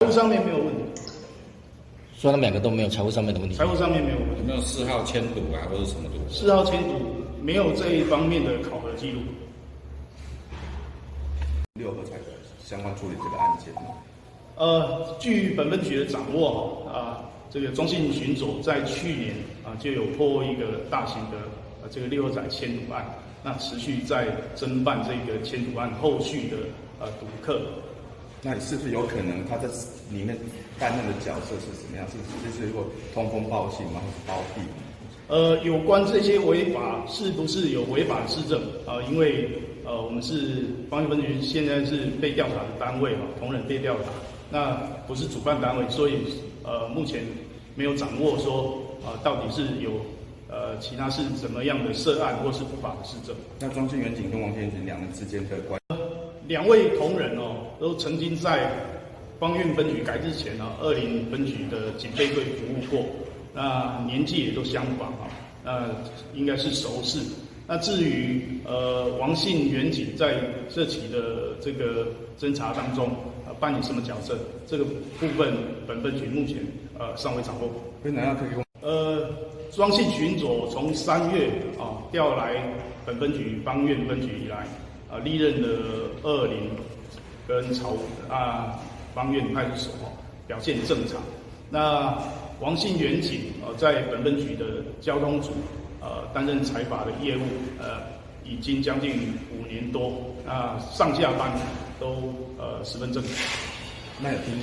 务上面没有问题，所以他们两个都没有财务上面的问题。财务上面没有问题。有没有4号签赌啊，或者什么赌4号签赌没有这一方面的考核记录。6合彩的相关处理这个案件。据本分局的掌握这个中信巡佐在去年就有破获一个大型的这个6合彩签赌案，那持续在侦办这个签赌案后续的赌客。那你是不是有可能他在里面担任的角色是什么样？就是或通风报信吗？或是包庇？有关这些违法是不是有违法的事证因为我们是方圆分局现在是被调查的单位同仁被调查，那不是主办单位，所以目前没有掌握说到底是有其他是怎么样的涉案或是不法的事证。那庄信远警跟王天群两人之间的关系，2位同仁都曾经在方院分局改制前20分局的警备队服务过，那年纪也都相仿那应该是熟识。那至于王姓员警在这起的这个侦查当中扮演什么角色，这个部分本分局目前尚未掌握。非常可以用。庄信巡佐从3月调来本分局方院分局以来历任的20跟草方院派出所表现正常。那王姓员警在本分局的交通组担任财法的业务已经将近5年多，那上下班都十分正常。那有听